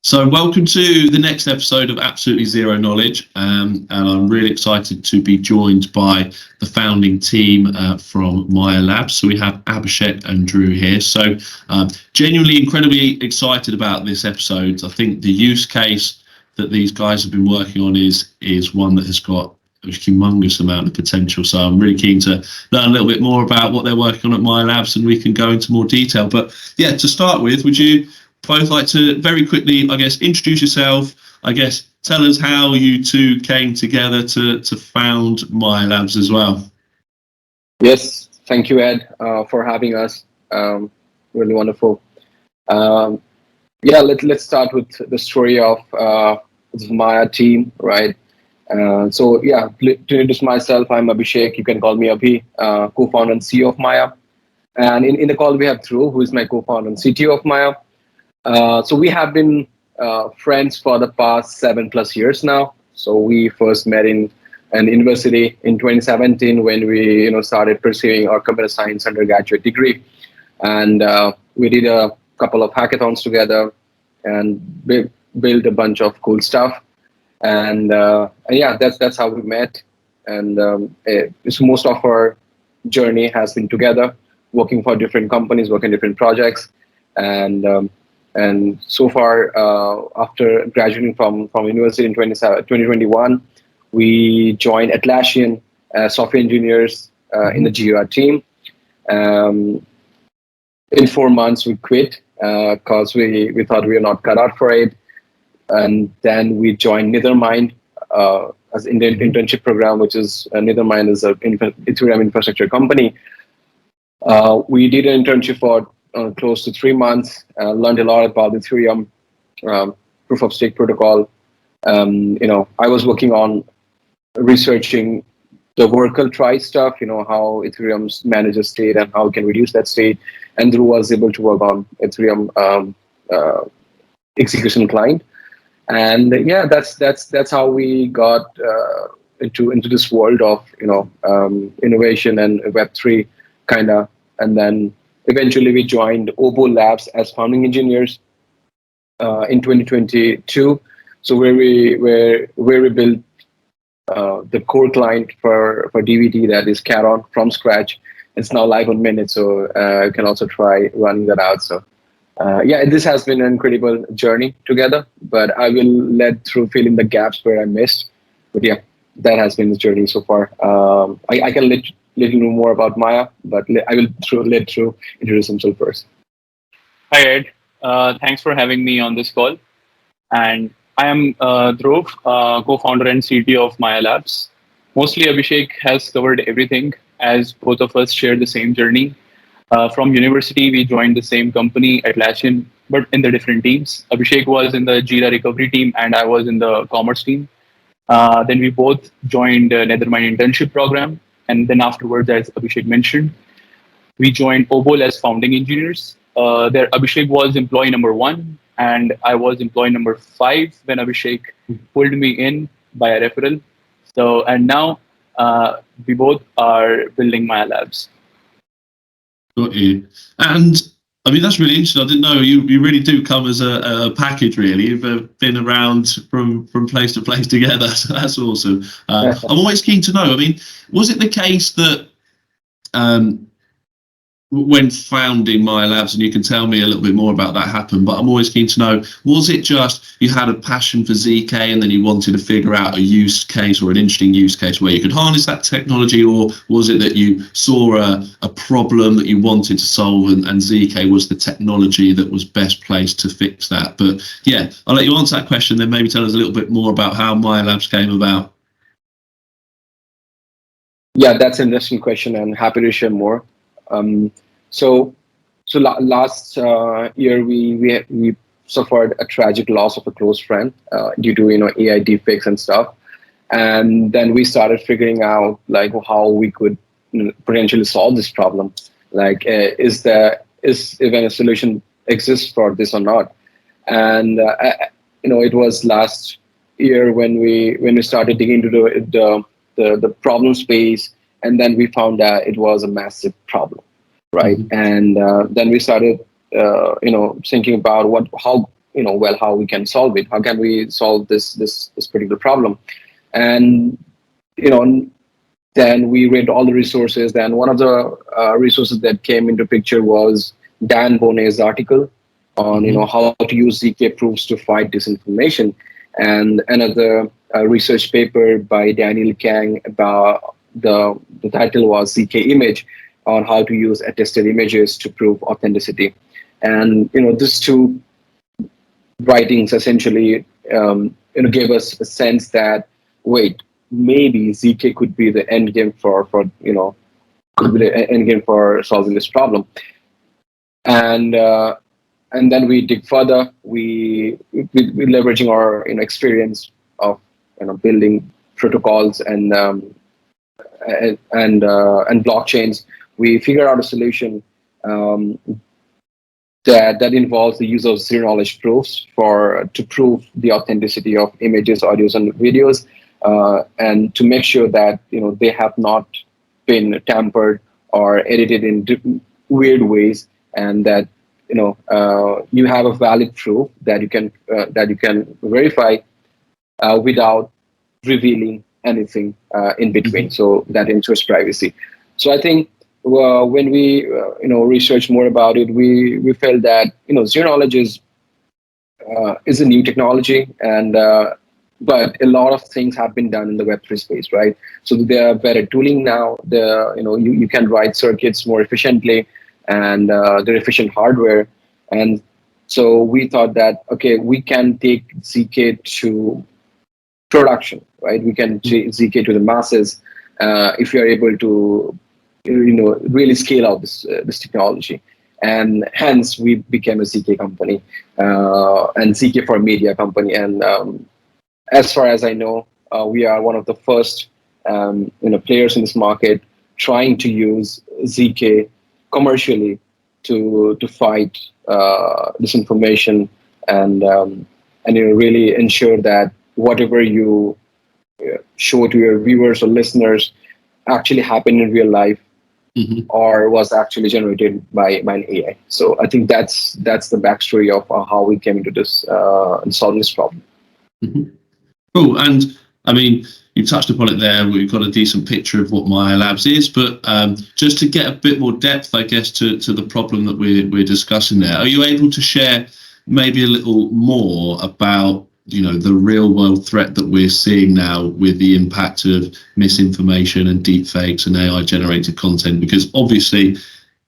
So welcome to the next episode of Absolutely Zero Knowledge, and I'm really excited to be joined by the founding team from Maya Labs. So we have Abhishek and Dhruv here. So genuinely incredibly excited about this episode. I think the use case that these guys have been working on is one that has got a humongous amount of potential. So I'm really keen to learn a little bit more about what they're working on at Maya Labs, and we can go into more detail. But yeah, to start with, would you both like to very quickly, I guess, introduce yourself, I guess, tell us how you two came together to found Maya Labs as well? Yes, thank you, Ed, for having us. Really wonderful. Let's start with the story of the Maya team, right? To introduce myself, I'm Abhishek. You can call me Abhi, co-founder and CEO of Maya. And in the call, we have Dhruv, who is my co-founder and CTO of Maya. So we have been friends for the past 7+ years now. So we first met in an university in 2017 when we started pursuing our computer science undergraduate degree, and we did a couple of hackathons together and built a bunch of cool stuff. And that's how we met. And so most of our journey has been together, working for different companies, working different projects, and so far, after graduating from university in 2021, we joined Atlassian as software engineers in the Jira team. In 4 months, we quit because we thought we were not cut out for it. And then we joined Nethermind as in the internship program, which is Nethermind is an Ethereum infrastructure company. We did an internship for close to 3 months, learned a lot about Ethereum proof of stake protocol. I was working on researching the Oracle try stuff, how Ethereum manages state and how it can reduce that state. And Dhruv was able to work on Ethereum execution client. And that's how we got into this world of innovation and Web3 kind of. And then eventually we joined Obo Labs as founding engineers in 2022. So where we built the core client for DVD, that is Caron, from scratch. It's now live on Minute, so you can also try running that out. So this has been an incredible journey together, but I will let Dhruv fill in the gaps where I missed. But yeah, that has been the journey so far. I can let you know more about Maya, but I will let Dhruv introduce himself first. Hi, Ed. Thanks for having me on this call. And I am Dhruv, co-founder and CTO of Maya Labs. Mostly Abhishek has covered everything, as both of us share the same journey. From university, we joined the same company, Atlassian, but in the different teams. Abhishek was in the Jira recovery team, and I was in the commerce team. Then we both joined Nethermind internship program. And then afterwards, as Abhishek mentioned, we joined Obol as founding engineers. There, Abhishek was employee number 1, and I was employee number 5 when Abhishek pulled me in by a referral. So, and now we both are building Maya Labs. Got you. And I mean, that's really interesting. I didn't know you really do come as a package, really. You've been around from place to place together. So that's awesome. I'm always keen to know, I mean, was it the case that when founding Maya Labs, and you can tell me a little bit more about that happened, but I'm always keen to know, was it just you had a passion for ZK and then you wanted to figure out a use case or an interesting use case where you could harness that technology, or was it that you saw a problem that you wanted to solve and ZK was the technology that was best placed to fix that? But yeah, I'll let you answer that question, then maybe tell us a little bit more about how Maya Labs came about. Yeah, that's an interesting question, and happy to share more. Last year we suffered a tragic loss of a close friend due to AI deepfakes and stuff, and then we started figuring out like how we could potentially solve this problem. Like, is even a solution exists for this or not? And it was last year when we started digging into the problem space, and then we found that it was a massive problem, right? Mm-hmm. And then we started thinking about how well, how we can solve it. How can we solve this particular problem? And then we read all the resources. Then one of the resources that came into picture was Dan Bonet's article on how to use ZK proofs to fight disinformation, and another research paper by Daniel Kang about the title was ZK image, on how to use attested images to prove authenticity. And these two writings essentially gave us a sense that, wait, maybe ZK could be the end game for solving this problem. And then we dig further. We leveraging our experience of building protocols and blockchains. We figure out a solution that involves the use of zero knowledge proofs to prove the authenticity of images, audios, and videos, and to make sure that they have not been tampered or edited in weird ways, and that you have a valid proof that you can verify without revealing anything in between. So that ensures privacy. So I think when we researched more about it, we felt that zero knowledge is a new technology, and but a lot of things have been done in the Web3 space, right? So there are better tooling now. You can write circuits more efficiently, and they're efficient hardware. And so we thought that, okay, we can take ZK to production, right? We can take ZK to the masses if we are able to really scale out this technology. And hence we became a ZK company, and ZK for media company. And as far as I know, we are one of the first players in this market trying to use ZK commercially to fight disinformation and really ensure that whatever you show to your viewers or listeners actually happened in real life, or was actually generated by an AI. So I think that's the backstory of how we came into this and solving this problem. Cool. And I mean, you touched upon it there. We've got a decent picture of what Maya Labs is, but just to get a bit more depth, I guess, to the problem that we're discussing there, are you able to share maybe a little more about the real world threat that we're seeing now with the impact of misinformation and deepfakes and AI generated content? Because obviously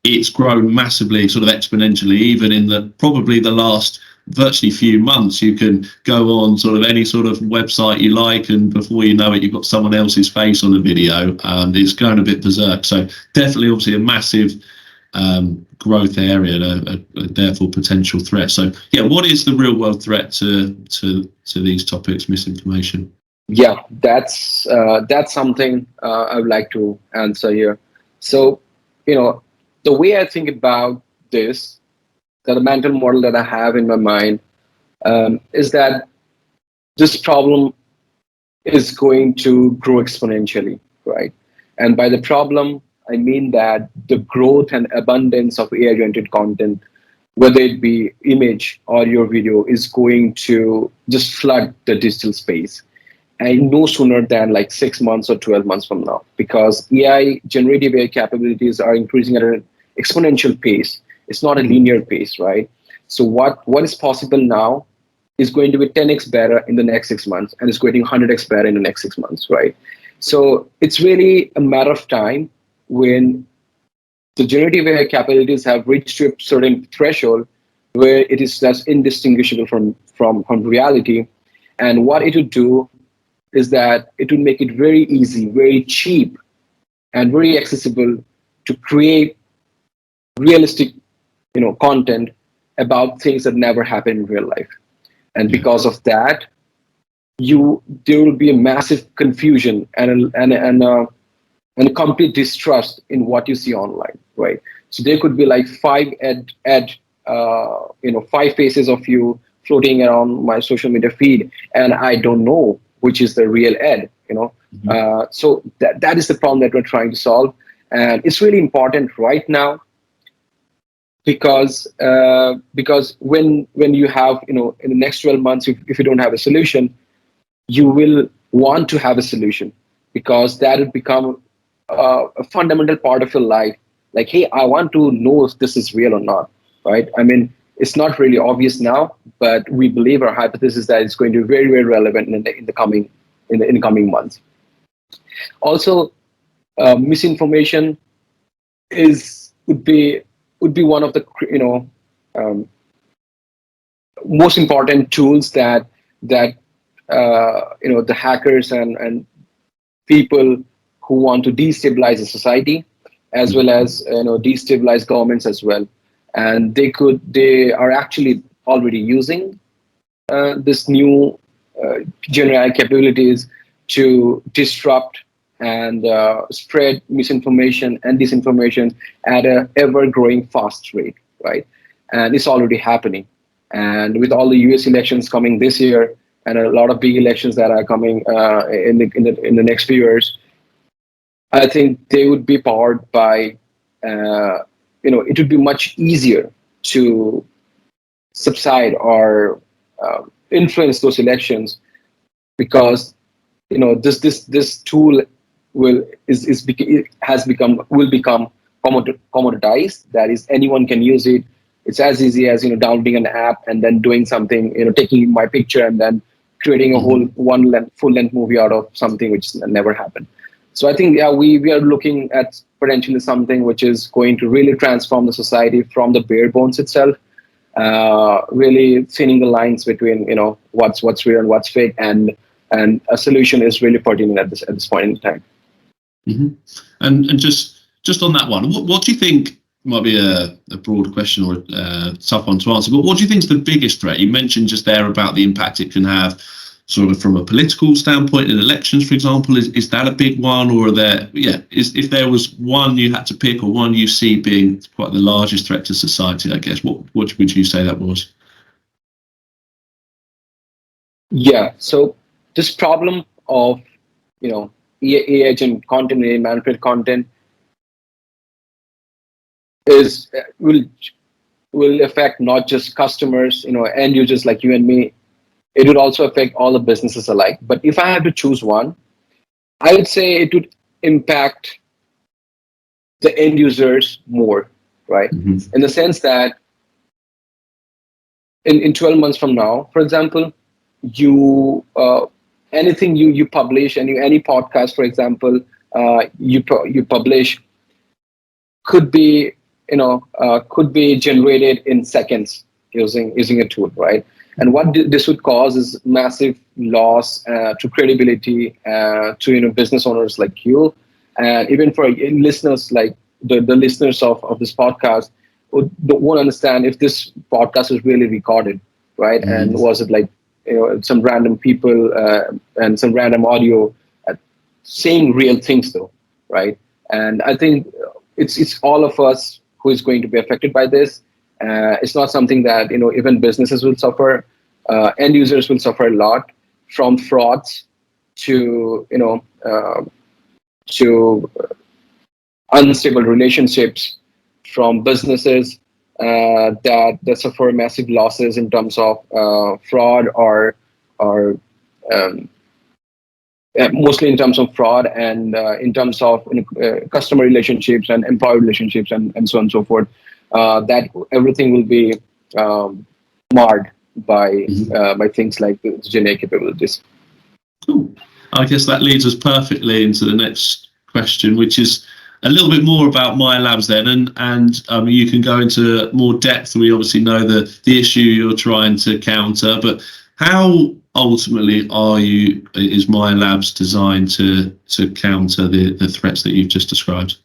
it's grown massively, sort of exponentially, even in probably the last virtually few months. You can go on sort of any sort of website you like, and before you know it, you've got someone else's face on a video. It's going a bit berserk. So definitely, obviously, a massive growth area, and therefore potential threat. So yeah, what is the real world threat to these topics, misinformation? Yeah, that's something I would like to answer here. So the way I think about this, the mental model that I have in my mind is that this problem is going to grow exponentially, right? And by the problem, I mean that the growth and abundance of AI-generated content, whether it be image, audio, video, is going to just flood the digital space. And no sooner than like 6 months or 12 months from now, because generative AI capabilities are increasing at an exponential pace. It's not a linear pace, right? So what is possible now is going to be 10x better in the next 6 months, and it's going to be 100x better in the next 6 months, right? So it's really a matter of time when the generative AI capabilities have reached a certain threshold where it is less indistinguishable from reality. And what it would do is that it would make it very easy, very cheap, and very accessible to create realistic content about things that never happen in real life. And because of that, there will be a massive confusion and a complete distrust in what you see online, right? So there could be like five faces of you floating around my social media feed, and I don't know which is the real ad, So that is the problem that we're trying to solve. And it's really important right now because when you have, in the next 12 months, if you don't have a solution, you will want to have a solution, because that will become a fundamental part of your life. Like, hey, I want to know if this is real or not, right? I mean, it's not really obvious now, but we believe, our hypothesis, that it's going to be very, very relevant in the coming months. Also, misinformation would be one of the most important tools that the hackers and people who want to destabilize the society, as well as destabilize governments as well, and they are actually already using this new GenAI capabilities to disrupt and spread misinformation and disinformation at a ever-growing fast rate, right? And it's already happening. And with all the US elections coming this year, and a lot of big elections that are coming in the next few years, I think they would be powered by, it would be much easier to subside or influence those elections, because this tool will become commoditized. That is, anyone can use it. It's as easy as downloading an app and then doing something, taking my picture and then creating a whole full length movie out of something which never happened. So I think, we are looking at potentially something which is going to really transform the society from the bare bones itself, really thinning the lines between what's real and what's fake, and a solution is really pertinent at this point in time. Mm-hmm. And just on that one, what do you think? Might be a broad question or a tough one to answer, but what do you think is the biggest threat? You mentioned just there about the impact it can have, sort of from a political standpoint in elections, for example. Is that a big one, or are there? If there was one you had to pick, or one you see being quite the largest threat to society, I guess, what would you say that was? Yeah. So this problem of AI and content, AI manipulated content, will affect not just customers, end users like you and me. It would also affect all the businesses alike. But if I had to choose one, I would say it would impact the end users more, right? Mm-hmm. In the sense that in 12 months from now, for example, anything you publish, any podcast, for example, you publish, could be generated in seconds using a tool, right? And what this would cause is massive loss to credibility to business owners like you, and even for listeners like the listeners of this podcast won't understand if this podcast was really recorded, right? Mm-hmm. And was it like some random people and some random audio saying real things though, right? And I think it's all of us who is going to be affected by this. It's not something that even businesses will suffer. End users will suffer a lot, from frauds to unstable relationships, from businesses that suffer massive losses in terms of fraud or mostly in terms of fraud, and in terms of customer relationships and employee relationships and so on and so forth. That everything will be marred by things like the GenAI capabilities. Cool. I guess that leads us perfectly into the next question, which is a little bit more about Maya Labs then, and you can go into more depth. We obviously know the issue you're trying to counter, but how ultimately is Maya Labs designed to counter the threats that you've just described?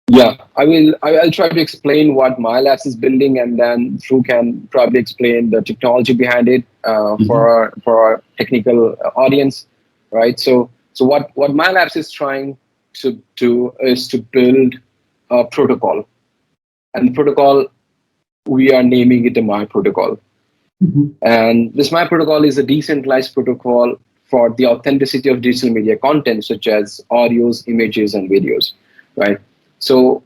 Yeah, I'll try to explain what Maya Labs is building, and then Dhruv can probably explain the technology behind it for our technical audience, right? So what Maya Labs is trying to do is to build a protocol, and the protocol, we are naming it the Maya protocol. Mm-hmm. And this Maya protocol is a decentralized protocol for the authenticity of digital media content, such as audios, images, and videos, right? So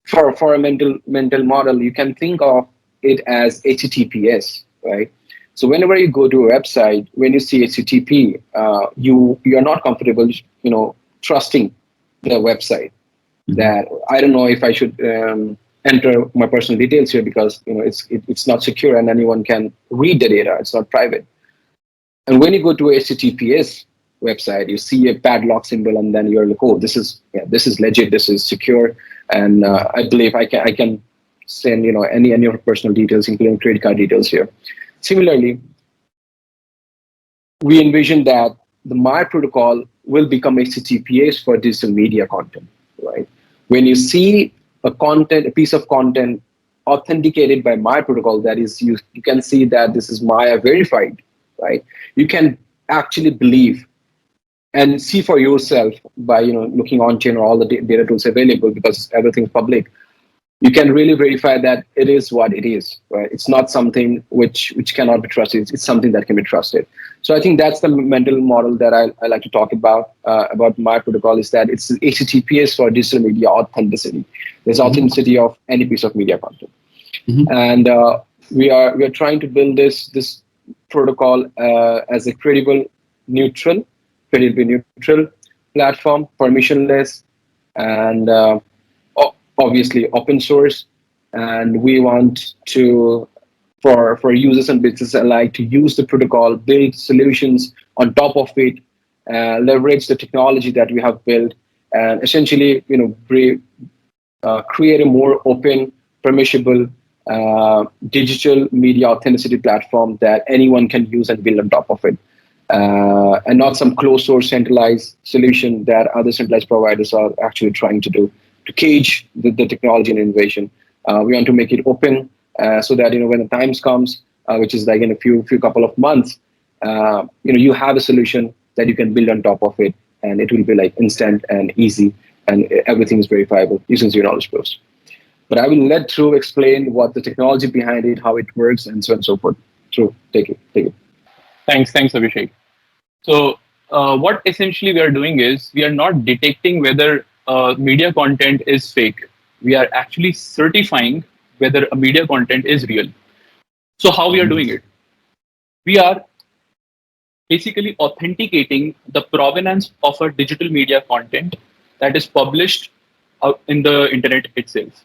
for a mental model, you can think of it as HTTPS, right? So whenever you go to a website, when you see HTTP, you are not comfortable, trusting the website. That I don't know if I should enter my personal details here, because it's not secure and anyone can read the data. It's not private. And when you go to a HTTPS website, you see a padlock symbol, and then you're like, oh, this is legit, this is secure, and I believe I can send any of your personal details, including credit card details here. Similarly, we envision that the My protocol will become HTTPS for digital media content, right? When you see a piece of content authenticated by My protocol, that is, you can see that this is Maya verified, right? You can actually believe and see for yourself by looking on chain or all the data tools available, because everything's public. You can really verify that it is what it is, right? It's not something which cannot be trusted. It's something that can be trusted. So I think that's the mental model that I like to talk about My protocol, is that it's HTTPS for digital media authenticity. There's authenticity of any piece of media content. And we are trying to build this protocol as a credibly neutral platform, permissionless, and obviously open source. And we want to, for users and businesses alike, to use the protocol, build solutions on top of it, leverage the technology that we have built, and essentially create a more open, permissible digital media authenticity platform that anyone can use and build on top of it. And not some closed source centralized solution that other centralized providers are actually trying to do to cage the technology and innovation. We want to make it open, so that when the times comes, which is like in a few couple of months, you have a solution that you can build on top of it, and it will be like instant and easy, and everything is verifiable using zero knowledge proofs. But I will let Dhruv explain what the technology behind it, how it works, and so on and so forth. Dhruv, take it. Thanks, Abhishek. So what essentially we are doing is we are not detecting whether media content is fake. We are actually certifying whether a media content is real. So how we are doing it? We are basically authenticating the provenance of a digital media content that is published out in the internet itself.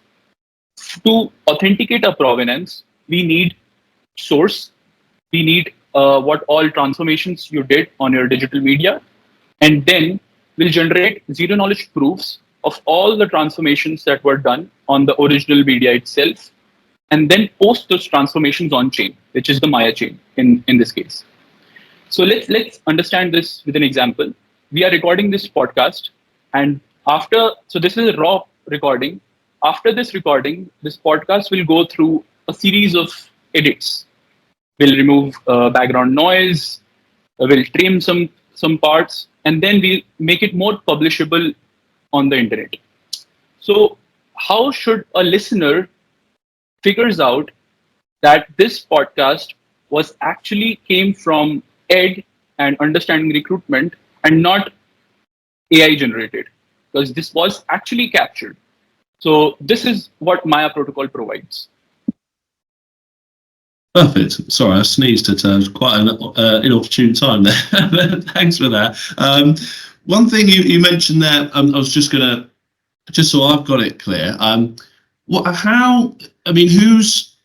To authenticate a provenance, we need source, we need what all transformations you did on your digital media, and then we'll generate zero knowledge proofs of all the transformations that were done on the original media itself, and then post those transformations on chain, which is the Maya chain in this case. So let's understand this with an example. We are recording this podcast, and so this is a raw recording. After this recording, this podcast will go through a series of edits. We'll remove background noise, we'll trim some parts, and then we'll make it more publishable on the internet. So how should a listener figures out that this podcast was actually came from Ed and understanding recruitment and not AI generated? Because this was actually captured. So this is what Maya protocol provides. Perfect. Sorry, I sneezed at quite an inopportune time there. Thanks for that. One thing you mentioned there, I was just so I've got it clear. Who's,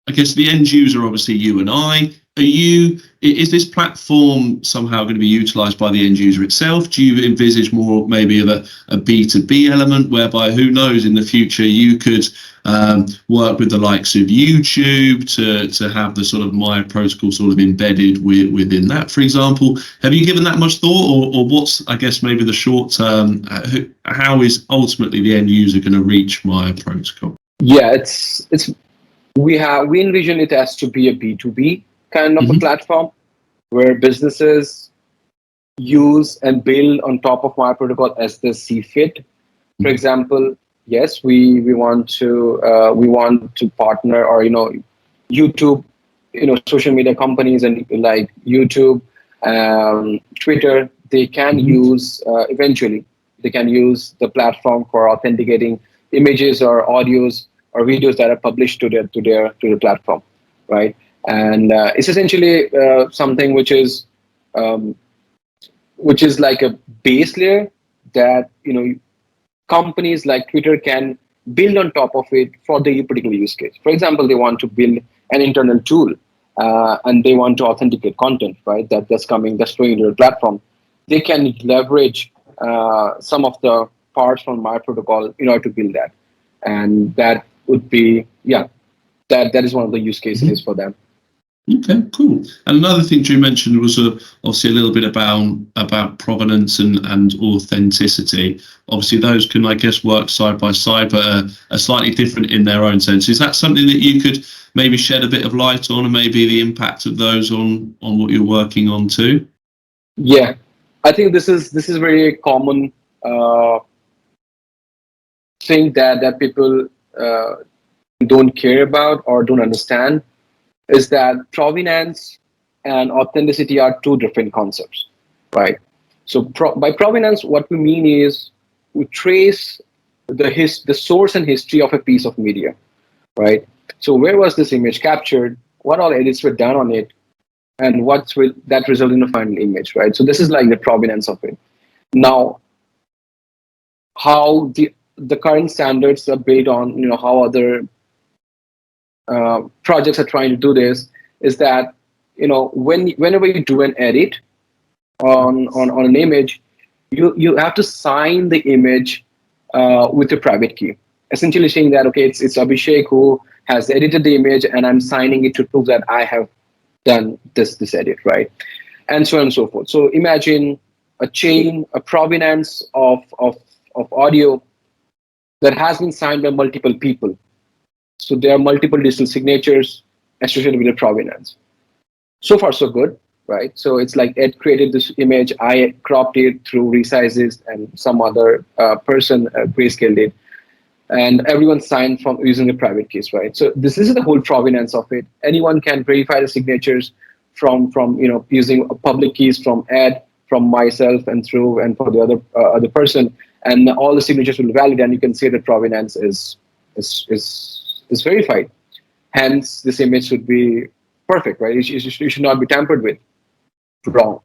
I guess, the end user? Obviously, you and I. Is this platform somehow going to be utilised by the end user itself? Do you envisage more maybe of a B2B element, whereby who knows, in the future you could work with the likes of YouTube to have the sort of Maya protocol sort of embedded within that, for example? Have you given that much thought, or what's, I guess, maybe the short term? How is ultimately the end user going to reach Maya protocol? Yeah, we envision it as to be a B2B kind of a platform where businesses use and build on top of my protocol as they see fit. For example, yes, we want to partner, or YouTube, social media companies and like YouTube, Twitter, they can use eventually they can use the platform for authenticating images or audios or videos that are published to their platform, right? And it's essentially something which is like a base layer that companies like Twitter can build on top of it for the particular use case. For example, they want to build an internal tool and they want to authenticate content, right? That's flowing into their platform. They can leverage some of the parts from my protocol in order to build that, and that would be that is one of the use cases for them. Okay, cool. And another thing Drew mentioned was obviously a little bit about provenance and authenticity. Obviously, those can, I guess, work side by side, but are slightly different in their own sense. Is that something that you could maybe shed a bit of light on, and maybe the impact of those on what you're working on too? Yeah, I think this is very common thing that people don't care about or don't understand, is that provenance and authenticity are two different concepts, right? So by provenance, what we mean is we trace the source and history of a piece of media, right? So where was this image captured? What all edits were done on it? And that result in a final image, right? So this is like the provenance of it. Now, how the current standards are built on, how other projects are trying to do this, is that whenever you do an edit on an image, you have to sign the image with a private key, essentially saying that, okay, it's Abhishek who has edited the image, and I'm signing it to prove that I have done this edit, right? And so on and so forth. So imagine a provenance of audio that has been signed by multiple people. So there are multiple digital signatures associated with the provenance. So far, so good, right? So it's like Ed created this image, I cropped it through resizes, and some other person grayscaled it, and everyone signed from using the private keys, right? So this is the whole provenance of it. Anyone can verify the signatures from using public keys from Ed, from myself, and through, and for the other person, and all the signatures will be valid, and you can say that provenance is verified. Hence, this image should be perfect, right? It should not be tampered with. Wrong.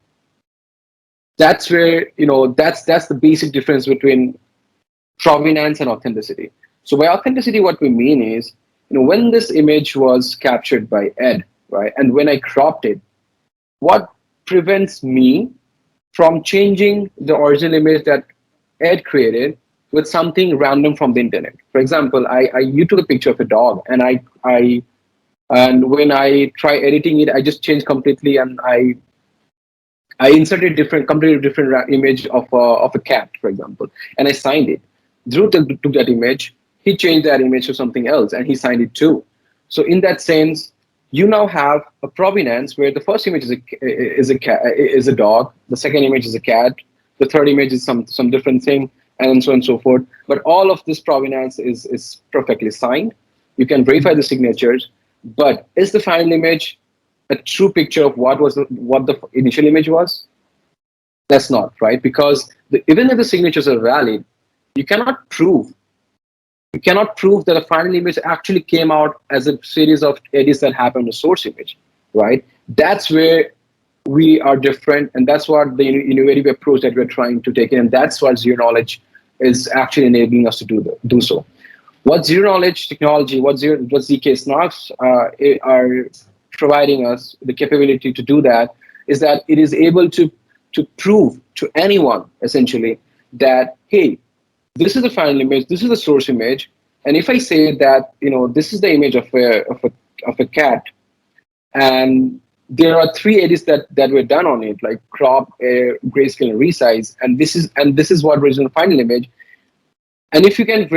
That's where that's the basic difference between provenance and authenticity. So by authenticity, what we mean is, when this image was captured by Ed, right, and when I cropped it, what prevents me from changing the original image that Ed created with something random from the internet? For example, you took a picture of a dog, and and when I try editing it, I just changed completely, and I inserted completely different image of a cat, for example, and I signed it. Dhruv took that image, he changed that image to something else, and he signed it too. So in that sense, you now have a provenance where the first image is a dog, the second image is a cat, the third image is some different thing, and so on and so forth. But all of this provenance is perfectly signed. You can verify the signatures, but is the final image a true picture of what the initial image was? That's not, right? Because even if the signatures are valid, you cannot prove that the final image actually came out as a series of edits that happened in the source image, right? That's where we are different, and that's what the innovative approach that we're trying to take in, and that's what zero knowledge is actually enabling us to do so. What zero knowledge technology, what ZK Snarks are providing us the capability to do that, is that it is able to prove to anyone essentially that, hey, this is the final image, this is the source image, and if I say that this is the image of a cat, and there are 3 edits that were done on it, like crop, grayscale, and resize, and this is what original final image. And if you can,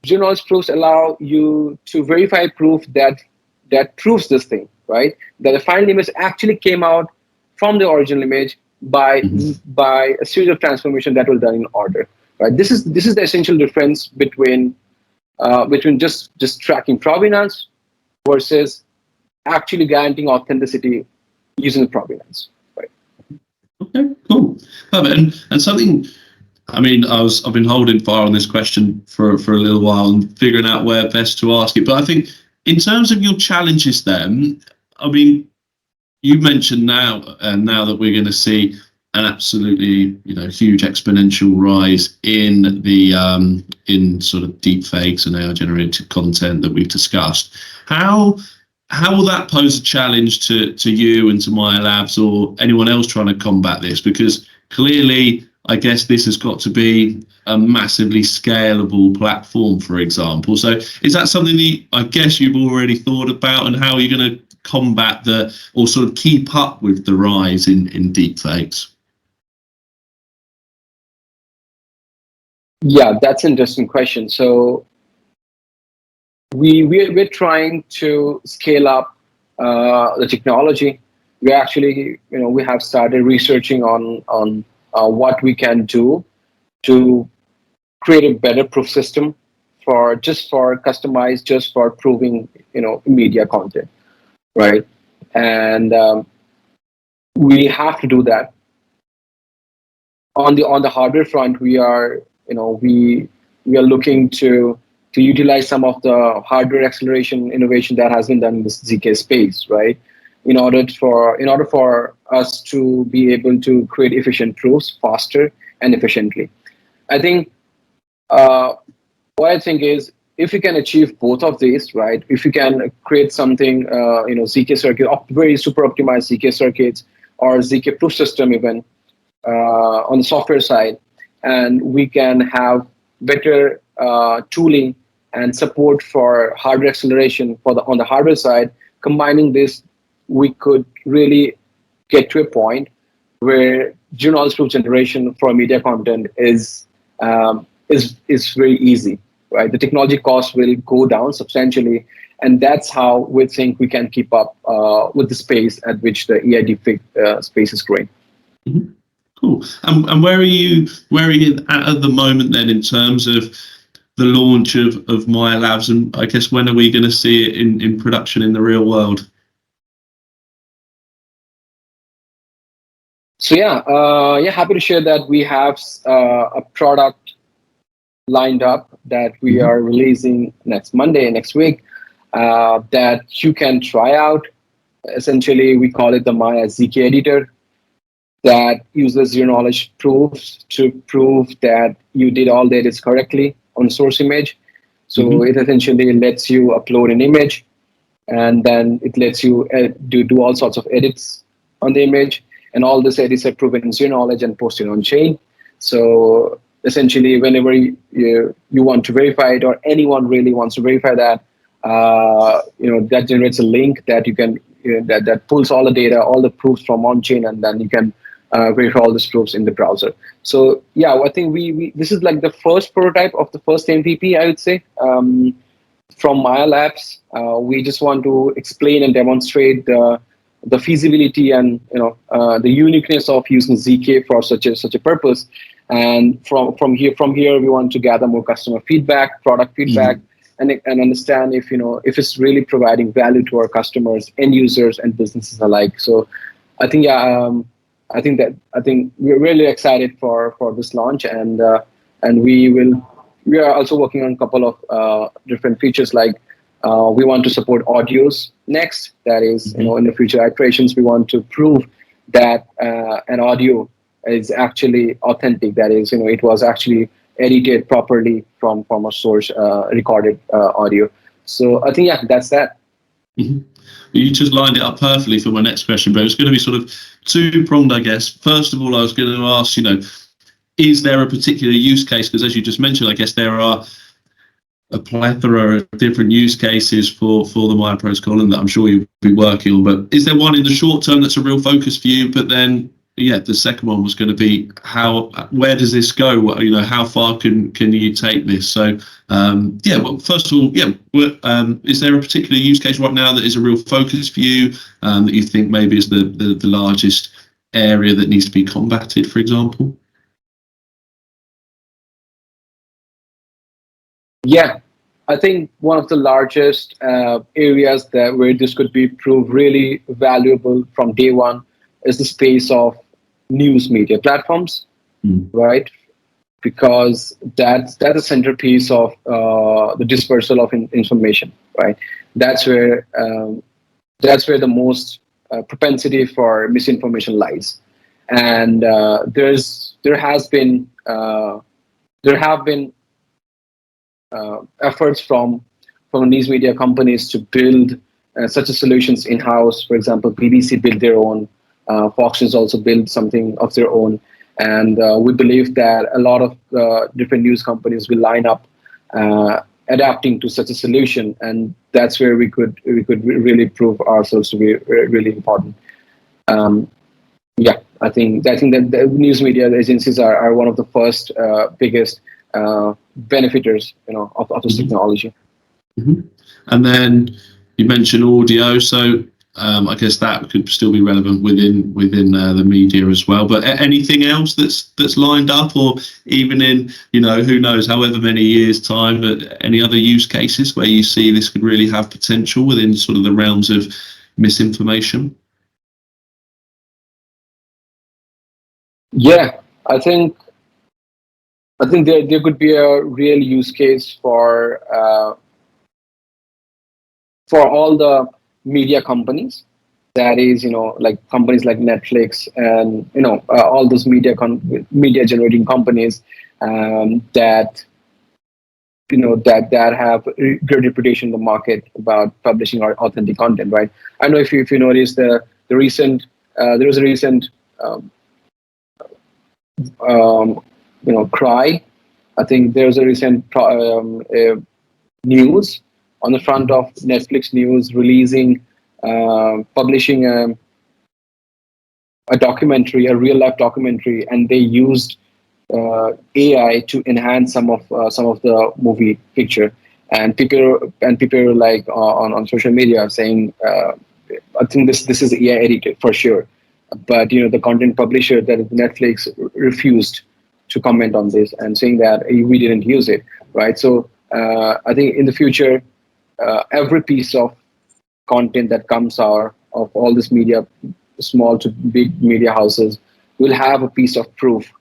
zero knowledge proofs allow you to verify proof that proves this thing, right? That the final image actually came out from the original image by a series of transformation that were done in order, right? This is the essential difference between just tracking provenance versus actually guaranteeing authenticity using the provenance, right? Okay, cool. And something I mean, I've been holding fire on this question for a little while and figuring out where best to ask it. But I think in terms of your challenges, then, I mean, you mentioned now that we're going to see an absolutely huge exponential rise in the in sort of deepfakes and AI generated content that we've discussed. How will that pose a challenge to you and to Maya Labs or anyone else trying to combat this? Because clearly, I guess this has got to be a massively scalable platform, for example. So is that something that I guess you've already thought about, and how are you going to combat or sort of keep up with the rise in deepfakes? Yeah, that's an interesting question. So we're trying to scale up the technology. We actually, we have started researching on what we can do to create a better proof system for customized, just for proving, media content, right? And we have to do that. On the hardware front, we are looking to utilize some of the hardware acceleration innovation that has been done in the ZK space, right? In order for us to be able to create efficient proofs faster and efficiently. I think what I think is, if we can achieve both of these, right? If we can create something, ZK circuit, very super optimized ZK circuits or ZK proof system even on the software side, and we can have better tooling and support for hardware acceleration on the hardware side. Combining this, we could really get to a point where zero knowledge proof generation for media content is very easy, right? The technology cost will go down substantially, and that's how we think we can keep up with the space at which the AI deepfake space is growing. Mm-hmm. Cool. And where are you at the moment then, in terms of the launch of Maya Labs, and I guess when are we going to see it in production in the real world? So happy to share that we have a product lined up that we are releasing next Monday, next week, that you can try out. Essentially, we call it the Maya ZK editor, that uses zero knowledge proofs to prove that you did all the edits correctly on source image. So it essentially lets you upload an image, and then it lets you do all sorts of edits on the image, and all these edits are proven in zero knowledge and posted on chain. So essentially, whenever you want to verify it, or anyone really wants to verify that, that generates a link that you can that pulls all the data, all the proofs from on chain, and then you can verify all these proofs in the browser. So I think we this is like the first prototype of the first MVP, I would say, from Maya Labs. We just want to explain and demonstrate the feasibility and the uniqueness of using ZK for such a purpose. And from here we want to gather more customer feedback, product feedback, and understand if it's really providing value to our customers, end users, and businesses alike. So I think I think we're really excited for this launch, and we are also working on a couple of different features, like we want to support audios next. That is, in the future iterations, we want to prove that an audio is actually authentic. That is, it was actually edited properly from a source recorded audio. So I think that's that. You just lined it up perfectly for my next question, but it's going to be sort of two-pronged, I guess. First of all, I was going to ask, is there a particular use case? Because as you just mentioned, I guess there are a plethora of different use cases for the Maya protocol, and that I'm sure you'll be working on. But is there one in the short term that's a real focus for you? But then, the second one was going to be where does this go? How far can you take this? So, well, first of all, is there a particular use case right now that is a real focus for you, that you think maybe is the largest area that needs to be combated, for example? Yeah, I think one of the largest areas where this could be proved really valuable from day one is the space of news media platforms, right? because that's a centerpiece of the dispersal of information, right? That's where the most propensity for misinformation lies, and there have been efforts from news media companies to build such a solutions in house. For example, BBC built their own, Fox News also built something of their own, and we believe that a lot of different news companies will line up adapting to such a solution, and that's where we could really prove ourselves to be really important. Yeah, I think that the news media agencies are one of the first biggest benefiters, of this technology. Mm-hmm. And then you mentioned audio, so I guess that could still be relevant within the media as well. But anything else that's lined up, or even in who knows, however many years time, but any other use cases where you see this could really have potential within sort of the realms of misinformation? Yeah, I think there could be a real use case for all the media companies. That is, like companies like Netflix and all those media generating companies that that have a good reputation in the market about publishing authentic content, right? I know if you notice there was a recent cry. I think there was a recent news on the front of Netflix news releasing, publishing a documentary, a real life documentary, and they used AI to enhance some of the movie picture, and people were like on social media saying, I think this is AI edited for sure, but the content publisher, that is Netflix, refused to comment on this and saying that we didn't use it, right? So I think in the future, every piece of content that comes out of all this media, small to big media houses, will have a piece of proof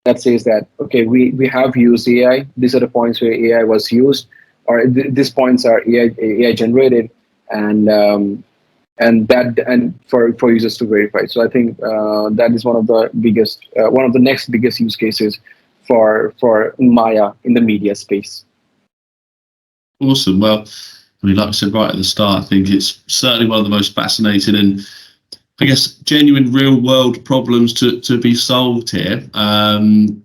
that says that, okay, we have used AI. These are the points where AI was used, or these points are AI generated, and for users to verify. So I think that is one of the next biggest use cases for Maya in the media space. Awesome. Well, I mean, like I said right at the start, I think it's certainly one of the most fascinating and, I guess, genuine real-world problems to be solved here. I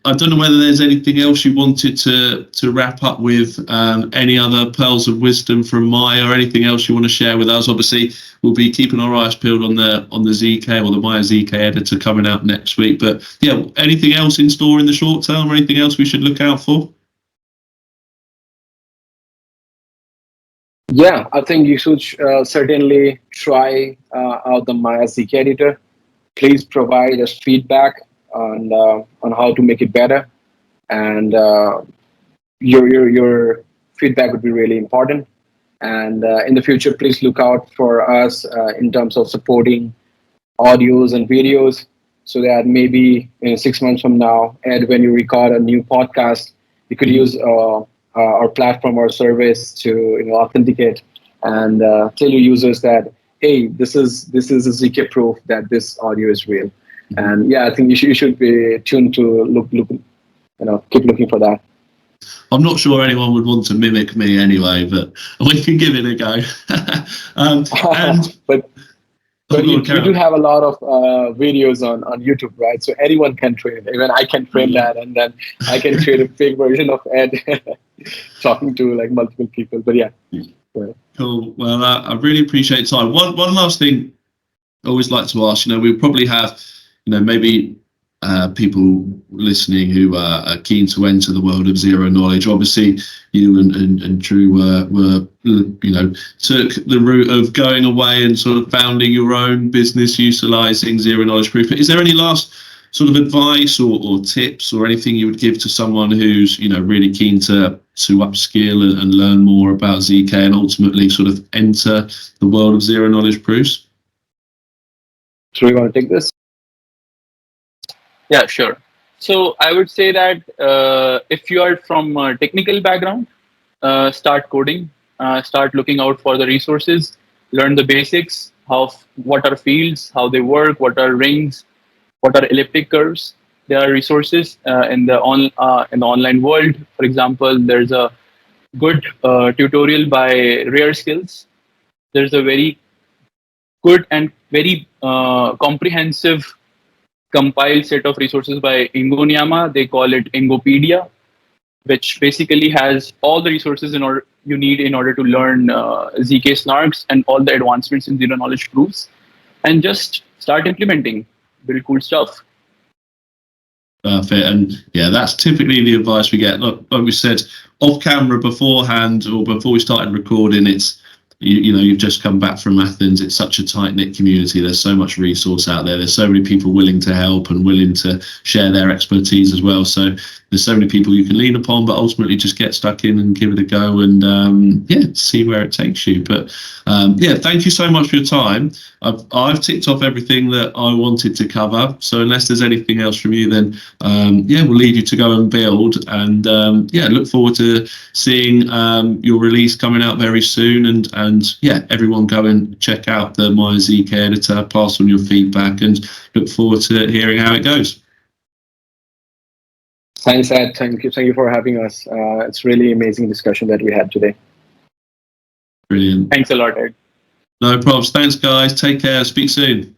don't know whether there's anything else you wanted to wrap up with, any other pearls of wisdom from Maya, or anything else you want to share with us. Obviously, we'll be keeping our eyes peeled on the ZK, or the Maya ZK editor, coming out next week. But yeah, anything else in store in the short term, or anything else we should look out for? Yeah, I think you should certainly try out the Maya ZK editor. Please provide us feedback on how to make it better, and your feedback would be really important. And in the future, please look out for us in terms of supporting audios and videos, so that maybe 6 months from now, and when you record a new podcast, you could use our platform or service to authenticate and tell your users that, hey, this is a ZK proof that this audio is real. And yeah, I think you should be tuned to look keep looking for that. I'm not sure anyone would want to mimic me anyway, but we can give it a go. But you do have a lot of videos on YouTube, right? So anyone can train. Even I can train that, and then I can create a fake version of Ed talking to like multiple people. But yeah. Cool. Well, I really appreciate time. One last thing I always like to ask. We'll probably have, maybe people listening who are keen to enter the world of zero knowledge. Obviously, you and Drew were took the route of going away and sort of founding your own business utilizing zero knowledge proof. Is there any last sort of advice or tips or anything you would give to someone who's really keen to upskill and learn more about ZK and ultimately sort of enter the world of zero knowledge proofs? So you want to take this? Yeah, sure. So I would say that if you are from a technical background, start coding, start looking out for the resources, learn the basics, what are fields, how they work, what are rings, what are elliptic curves. There are resources in the online world. For example, there's a good tutorial by Rare Skills. There's a very good and very comprehensive compiled set of resources by Ingo Niyama. They call it Ingopedia, which basically has all the resources in order you need in order to learn ZK snarks and all the advancements in zero knowledge proofs, and just start implementing, build cool stuff. Perfect. And yeah, that's typically the advice we get. Like we said, off camera beforehand or before we started recording, it's you know, you've just come back from Athens. It's such a tight-knit community. There's so much resource out there. There's so many people willing to help and willing to share their expertise as well. So there's so many people you can lean upon, but ultimately just get stuck in and give it a go and yeah, see where it takes you. But yeah, thank you so much for your time. I've ticked off everything that I wanted to cover. So unless there's anything else from you, then yeah, we'll leave you to go and build. And yeah, look forward to seeing your release coming out very soon. And yeah, everyone go and check out the My ZK editor, pass on your feedback, and look forward to hearing how it goes. Thanks, Ed. Thank you for having us. It's really amazing discussion that we had today. Brilliant. Thanks a lot, Ed. No problems. Thanks, guys. Take care. Speak soon.